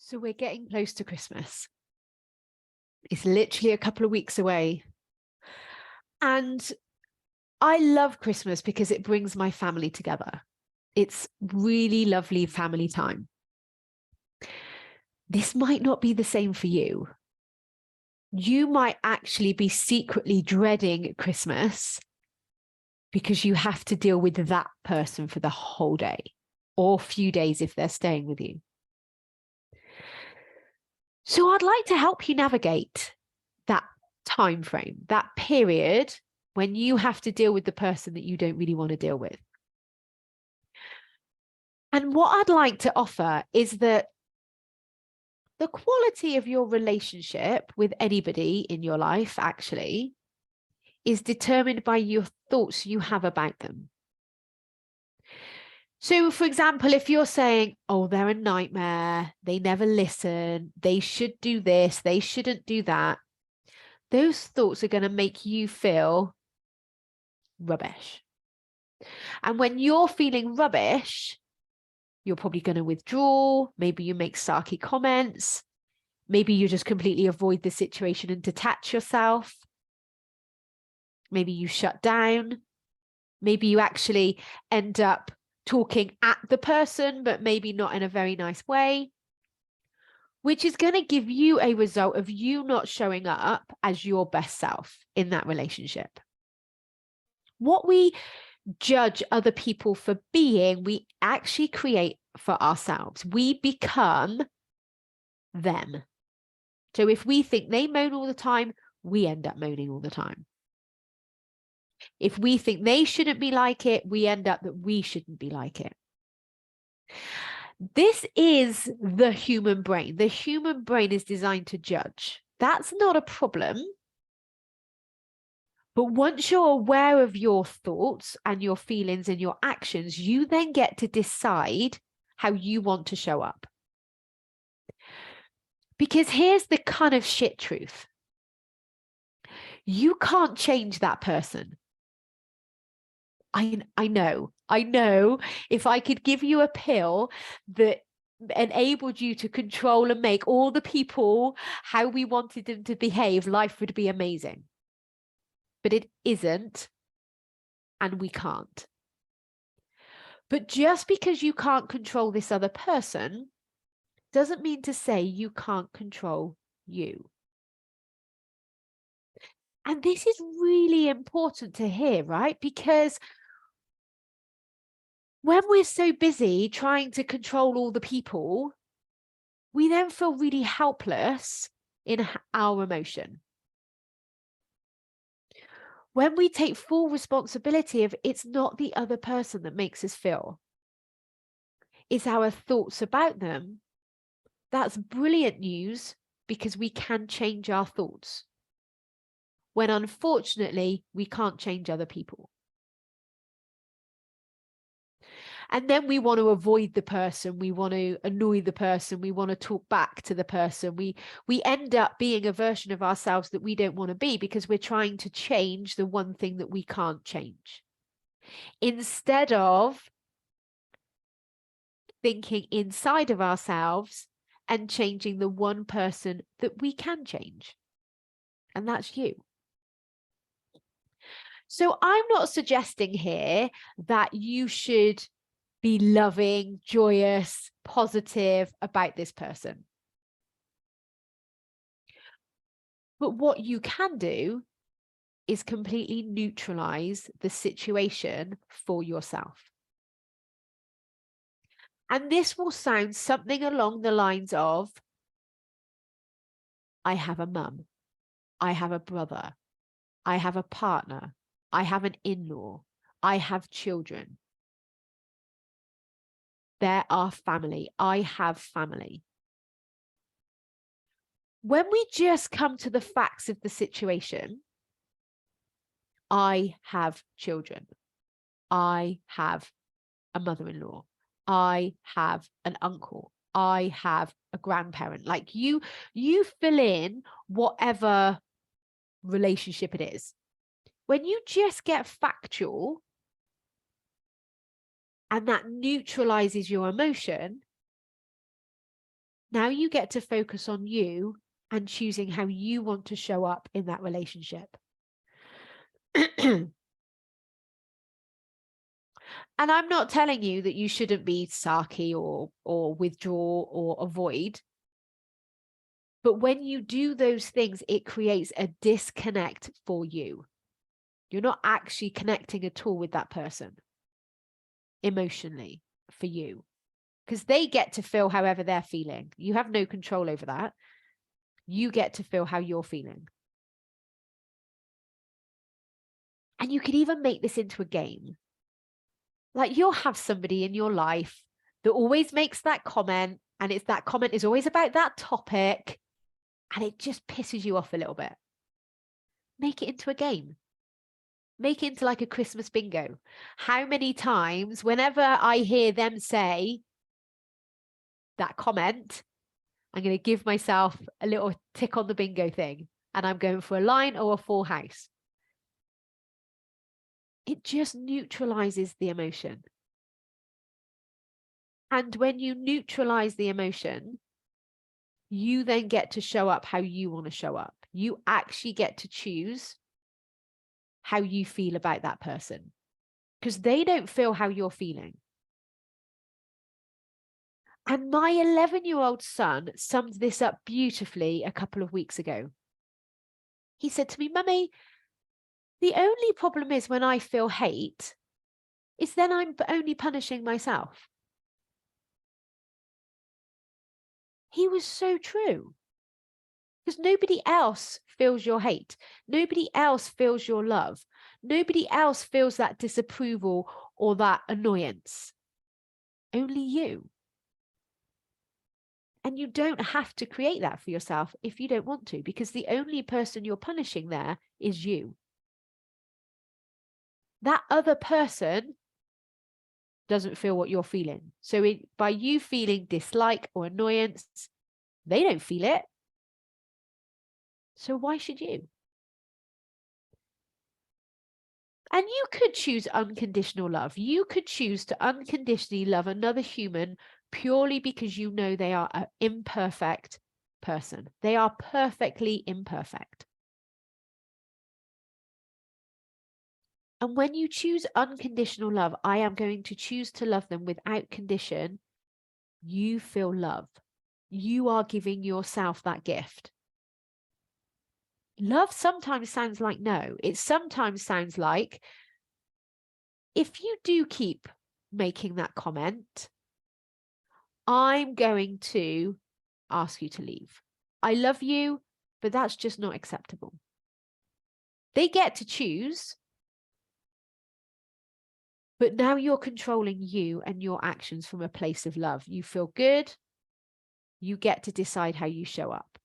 So we're getting close to Christmas. It's literally a couple of weeks away. And I love Christmas because it brings my family together. It's really lovely family time. This might not be the same for you. You might actually be secretly dreading Christmas because you have to deal with that person for the whole day or few days if they're staying with you. So I'd like to help you navigate that time frame, that period when you have to deal with the person that you don't really want to deal with. And what I'd like to offer is that the quality of your relationship with anybody in your life actually is determined by your thoughts you have about them. So, for example, if you're saying, oh, they're a nightmare, they never listen, they should do this, they shouldn't do that, those thoughts are going to make you feel rubbish. And when you're feeling rubbish, you're probably going to withdraw. Maybe you make sarky comments. Maybe you just completely avoid the situation and detach yourself. Maybe you shut down. Maybe you actually end up talking at the person, but maybe not in a very nice way, which is going to give you a result of you not showing up as your best self in that relationship. What we judge other people for being, we actually create for ourselves. We become them. So if we think they moan all the time, we end up moaning all the time. If we think they shouldn't be like it, we end up that we shouldn't be like it. This is the human brain. The human brain is designed to judge. That's not a problem. But once you're aware of your thoughts and your feelings and your actions, you then get to decide how you want to show up. Because here's the kind of shit truth. You can't change that person. I know if I could give you a pill that enabled you to control and make all the people how we wanted them to behave, life would be amazing. But it isn't, and we can't. But just because you can't control this other person doesn't mean to say you can't control you. And this is really important to hear, right? Because when we're so busy trying to control all the people, we then feel really helpless in our emotion. When we take full responsibility of it's not the other person that makes us feel, it's our thoughts about them, that's brilliant news because we can change our thoughts. When unfortunately, we can't change other people. And then we want to avoid the person, we want to annoy the person, we want to talk back to the person. We end up being a version of ourselves that we don't want to be because we're trying to change the one thing that we can't change. Instead of thinking inside of ourselves and changing the one person that we can change. And that's you. So I'm not suggesting here that you should be loving, joyous, positive about this person. But what you can do is completely neutralize the situation for yourself. And this will sound something along the lines of, I have a mum, I have a brother, I have a partner, I have an in-law, I have children. There are family. I have family. When we just come to the facts of the situation, I have children. I have a mother-in-law. I have an uncle. I have a grandparent. Like you fill in whatever relationship it is. When you just get factual and that neutralizes your emotion, Now you get to focus on you and choosing how you want to show up in that relationship. And I'm not telling you that you shouldn't be sarky or withdraw or avoid. But when you do those things, it creates a disconnect for you. You're not actually connecting at all with that person emotionally for you, because they get to feel however they're feeling. You have no control over that. You get to feel how you're feeling. And you could even make this into a game. Like, you'll have somebody in your life that always makes that comment, and it's that comment is always about that topic, and it just pisses you off a little bit. Make it into a game. Make it into like a Christmas bingo. How many times, whenever I hear them say that comment, I'm going to give myself a little tick on the bingo thing, and I'm going for a line or a full house. It just neutralizes the emotion. And when you neutralize the emotion, you then get to show up how you want to show up. You actually get to choose how you feel about that person, because they don't feel how you're feeling. And my 11-year-old son summed this up beautifully a couple of weeks ago. He said to me, "Mummy, the only problem is when I feel hate, is then I'm only punishing myself." He was so true. Because nobody else feels your hate. Nobody else feels your love. Nobody else feels that disapproval or that annoyance. Only you. And you don't have to create that for yourself if you don't want to, because the only person you're punishing there is you. That other person doesn't feel what you're feeling. So by you feeling dislike or annoyance, they don't feel it. So why should you? And you could choose unconditional love. You could choose to unconditionally love another human purely because you know they are an imperfect person. They are perfectly imperfect. And when you choose unconditional love, I am going to choose to love them without condition. You feel love. You are giving yourself that gift. Love sometimes sounds like no. It sometimes sounds like, if you do keep making that comment, I'm going to ask you to leave. I love you, but that's just not acceptable. They get to choose, but now you're controlling you and your actions from a place of love. You feel good. You get to decide how you show up.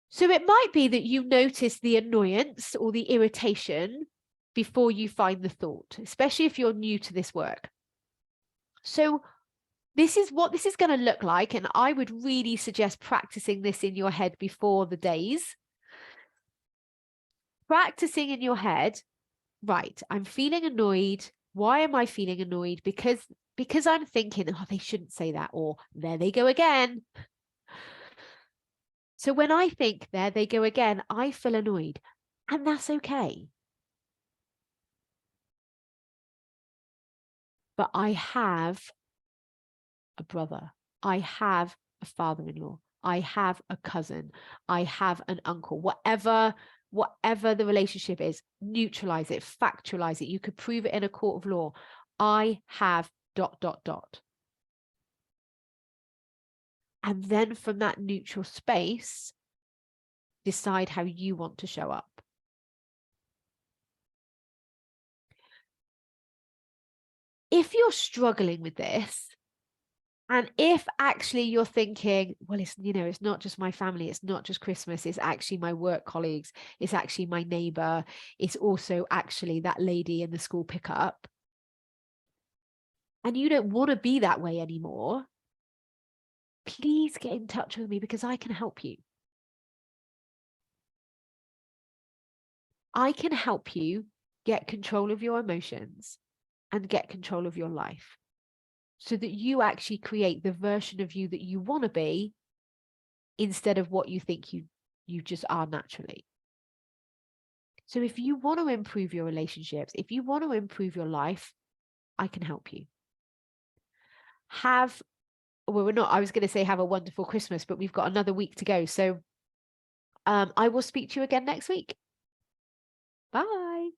So it might be that you notice the annoyance or the irritation before you find the thought, especially if you're new to this work. So this is what this is going to look like. And I would really suggest practicing this in your head before the days. Practicing in your head, right, I'm feeling annoyed. Why am I feeling annoyed? Because I'm thinking, oh, they shouldn't say that, or there they go again. So when I think there they go again, I feel annoyed, and that's okay. But I have a brother. I have a father-in-law. I have a cousin. I have an uncle. Whatever the relationship is, neutralize it, factualize it. You could prove it in a court of law. I have ... And then from that neutral space, decide how you want to show up. If you're struggling with this, and if actually you're thinking, well, it's not just my family, it's not just Christmas, it's actually my work colleagues, it's actually my neighbor, it's also actually that lady in the school pickup, and you don't want to be that way anymore, please get in touch with me, because I can help you. I can help you get control of your emotions and get control of your life. so that you actually create the version of you that you want to be instead of what you think you just are naturally. So if you want to improve your relationships, if you want to improve your life, I can help you. We're not, I was going to say have a wonderful Christmas, but we've got another week to go. So I will speak to you again next week. Bye.